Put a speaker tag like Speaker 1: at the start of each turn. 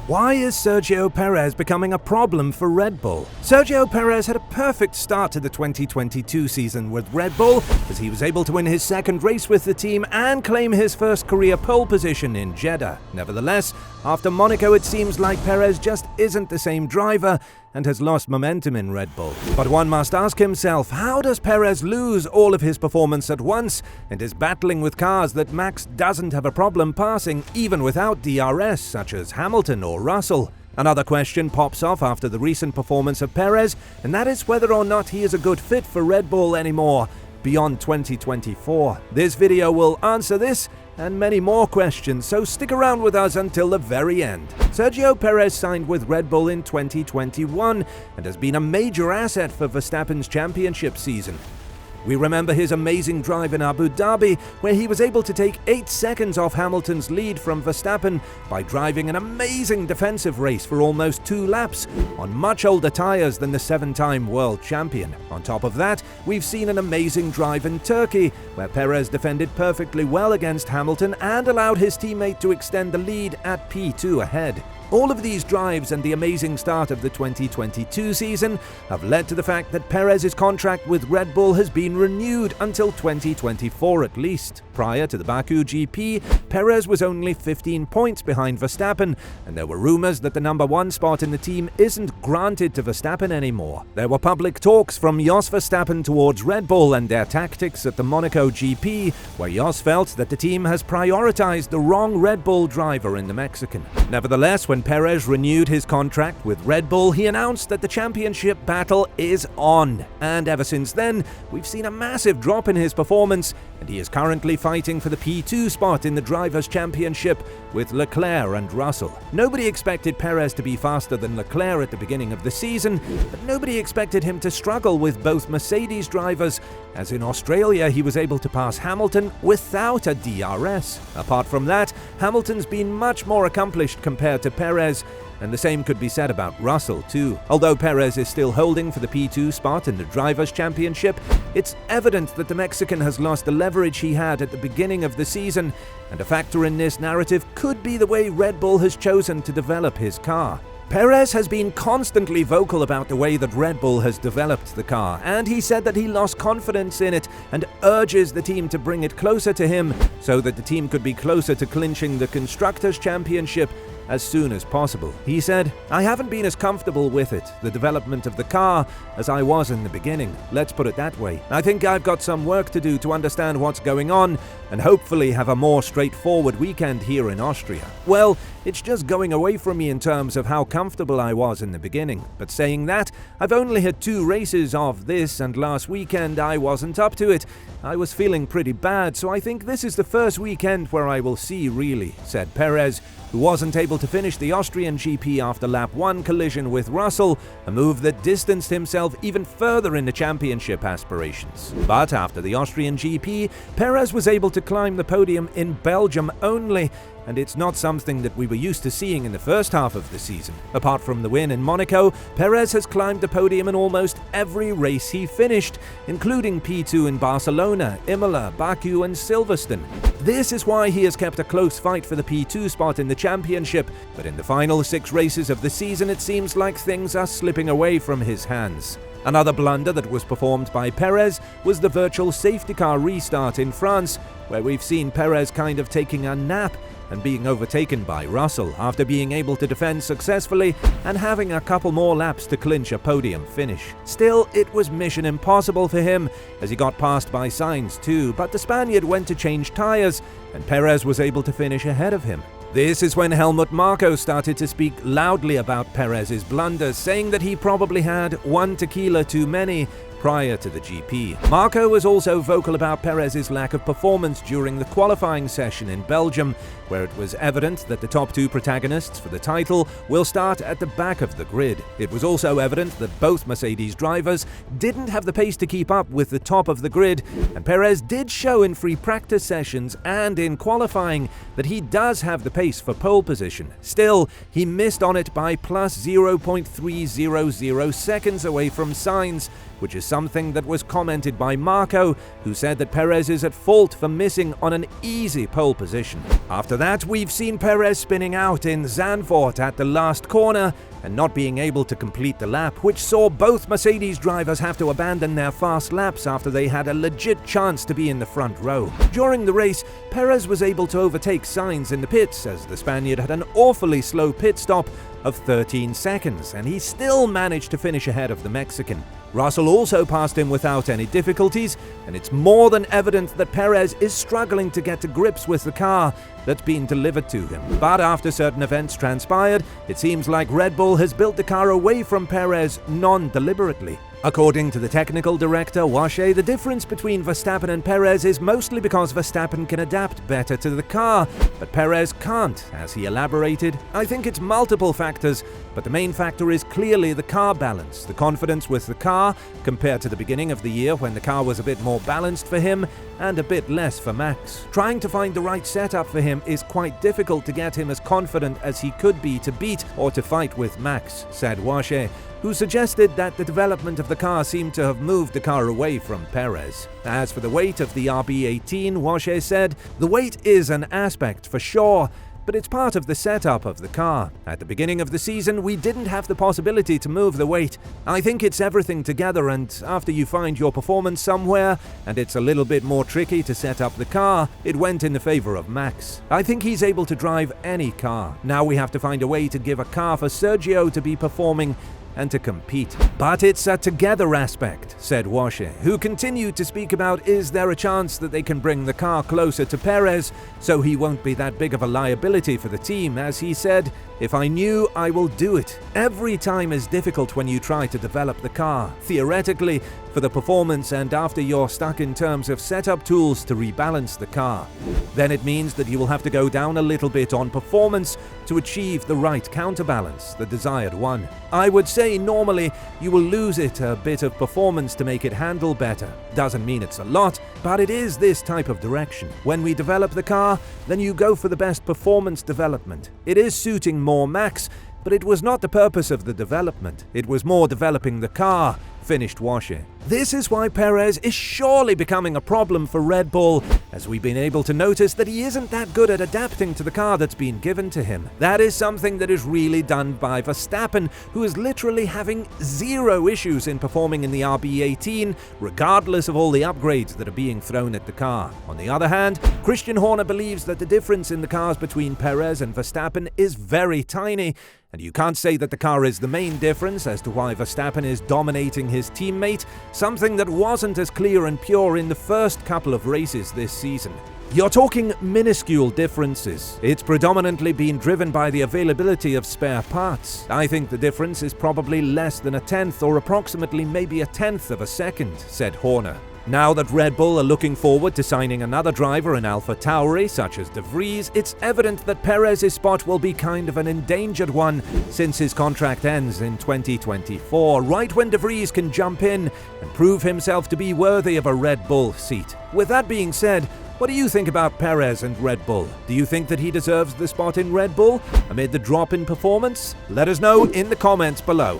Speaker 1: Why is Sergio Perez becoming a problem for Red Bull? Sergio Perez had a perfect start to the 2022 season with Red Bull, as he was able to win his second race with the team and claim his first career pole position in Jeddah. Nevertheless, after Monaco, it seems like Perez just isn't the same driver and has lost momentum in Red Bull. But one must ask himself, how does Perez lose all of his performance at once and is battling with cars that Max doesn't have a problem passing even without DRS, such as Hamilton or Russell? Another question pops off after the recent performance of Perez, and that is whether or not he is a good fit for Red Bull anymore beyond 2024. This video will answer this and many more questions, so stick around with us until the very end. Sergio Perez signed with Red Bull in 2021 and has been a major asset for Verstappen's championship season. We remember his amazing drive in Abu Dhabi, where he was able to take 8 seconds off Hamilton's lead from Verstappen by driving an amazing defensive race for almost 2 laps on much older tyres than the 7-time world champion. On top of that, we've seen an amazing drive in Turkey, where Perez defended perfectly well against Hamilton and allowed his teammate to extend the lead at P2 ahead. All of these drives and the amazing start of the 2022 season have led to the fact that Perez's contract with Red Bull has been renewed until 2024 at least. Prior to the Baku GP, Perez was only 15 points behind Verstappen, and there were rumors that the number 1 spot in the team isn't granted to Verstappen anymore. There were public talks from Jos Verstappen towards Red Bull and their tactics at the Monaco GP, where Jos felt that the team has prioritized the wrong Red Bull driver in the Mexican. Nevertheless, when Perez renewed his contract with Red Bull, he announced that the championship battle is on. And ever since then, we've seen a massive drop in his performance, and he is currently fighting for the P2 spot in the Drivers' Championship with Leclerc and Russell. Nobody expected Perez to be faster than Leclerc at the beginning of the season, but nobody expected him to struggle with both Mercedes drivers, as in Australia he was able to pass Hamilton without a DRS. Apart from that, Hamilton's been much more accomplished compared to Perez, and the same could be said about Russell too. Although Perez is still holding for the P2 spot in the Drivers' Championship, it's evident that the Mexican has lost the leverage he had at the beginning of the season, and a factor in this narrative could be the way Red Bull has chosen to develop his car. Perez has been constantly vocal about the way that Red Bull has developed the car, and he said that he lost confidence in it and urges the team to bring it closer to him so that the team could be closer to clinching the Constructors' Championship as soon as possible. He said, "I haven't been as comfortable with it, the development of the car, as I was in the beginning. Let's put it that way. I think I've got some work to do to understand what's going on and hopefully have a more straightforward weekend here in Austria. Well, it's just going away from me in terms of how comfortable I was in the beginning. But saying that, I've only had 2 races of this, and last weekend I wasn't up to it. I was feeling pretty bad, so I think this is the first weekend where I will see really," said Perez, who wasn't able to finish the Austrian GP after lap 1 collision with Russell, a move that distanced himself even further in the championship aspirations. But after the Austrian GP, Perez was able to climb the podium in Belgium only, and it's not something that we were used to seeing in the first half of the season. Apart from the win in Monaco, Perez has climbed the podium in almost every race he finished, including P2 in Barcelona, Imola, Baku and Silverstone. This is why he has kept a close fight for the P2 spot in the championship, but in the final 6 races of the season it seems like things are slipping away from his hands. Another blunder that was performed by Perez was the virtual safety car restart in France, where we've seen Perez kind of taking a nap and being overtaken by Russell after being able to defend successfully and having a couple more laps to clinch a podium finish. Still, it was mission impossible for him, as he got passed by Sainz too, but the Spaniard went to change tyres and Perez was able to finish ahead of him. This is when Helmut Marko started to speak loudly about Perez's blunders, saying that he probably had 1 tequila too many prior to the GP. Marko was also vocal about Perez's lack of performance during the qualifying session in Belgium, where it was evident that the top 2 protagonists for the title will start at the back of the grid. It was also evident that both Mercedes drivers didn't have the pace to keep up with the top of the grid, and Perez did show in free practice sessions and in qualifying that he does have the pace for pole position. Still, he missed on it by plus 0.300 seconds away from Sainz, which is something that was commented by Marco, who said that Perez is at fault for missing on an easy pole position. After that, we've seen Perez spinning out in Zandvoort at the last corner and not being able to complete the lap, which saw both Mercedes drivers have to abandon their fast laps after they had a legit chance to be in the front row. During the race, Perez was able to overtake Sainz in the pits as the Spaniard had an awfully slow pit stop of 13 seconds, and he still managed to finish ahead of the Mexican. Russell also passed him without any difficulties, and it's more than evident that Perez is struggling to get to grips with the car that's been delivered to him. But after certain events transpired, it seems like Red Bull has built the car away from Perez non-deliberately. According to the technical director, Washe, the difference between Verstappen and Perez is mostly because Verstappen can adapt better to the car, but Perez can't, as he elaborated. I think it's multiple factors, but the main factor is clearly the car balance, the confidence with the car, compared to the beginning of the year when the car was a bit more balanced for him and a bit less for Max. Trying to find the right setup for him is quite difficult to get him as confident as he could be to beat or to fight with Max, said Washe, who suggested that the development of the car seemed to have moved the car away from Perez. As for the weight of the RB18, Washe said, "The weight is an aspect for sure, but it's part of the setup of the car. At the beginning of the season, we didn't have the possibility to move the weight. I think it's everything together, and after you find your performance somewhere, and it's a little bit more tricky to set up the car, it went in the favor of Max. I think he's able to drive any car. Now we have to find a way to give a car for Sergio to be performing and to compete. But it's a together aspect," said Washe, who continued to speak about is there a chance that they can bring the car closer to Perez so he won't be that big of a liability for the team, as he said, "If I knew, I will do it. Every time is difficult when you try to develop the car, theoretically, for the performance and after you're stuck in terms of setup tools to rebalance the car. Then it means that you will have to go down a little bit on performance to achieve the right counterbalance, the desired one. I would say normally you will lose it a bit of performance to make it handle better. Doesn't mean it's a lot, but it is this type of direction. When we develop the car, then you go for the best performance development. It is suiting more Max, but it was not the purpose of the development. It was more developing the car," finished Washe. This is why Perez is surely becoming a problem for Red Bull, as we've been able to notice that he isn't that good at adapting to the car that's been given to him. That is something that is really done by Verstappen, who is literally having zero issues in performing in the RB18, regardless of all the upgrades that are being thrown at the car. On the other hand, Christian Horner believes that the difference in the cars between Perez and Verstappen is very tiny, and you can't say that the car is the main difference as to why Verstappen is dominating his teammate, something that wasn't as clear and pure in the first couple of races this season. You're talking minuscule differences. It's predominantly been driven by the availability of spare parts. I think the difference is probably less than a tenth or approximately maybe a tenth of a second, said Horner. Now that Red Bull are looking forward to signing another driver in Alpha Tauri, such as Vries, it's evident that Perez's spot will be kind of an endangered one since his contract ends in 2024, right when Vries can jump in and prove himself to be worthy of a Red Bull seat. With that being said, what do you think about Perez and Red Bull? Do you think that he deserves the spot in Red Bull amid the drop in performance? Let us know in the comments below.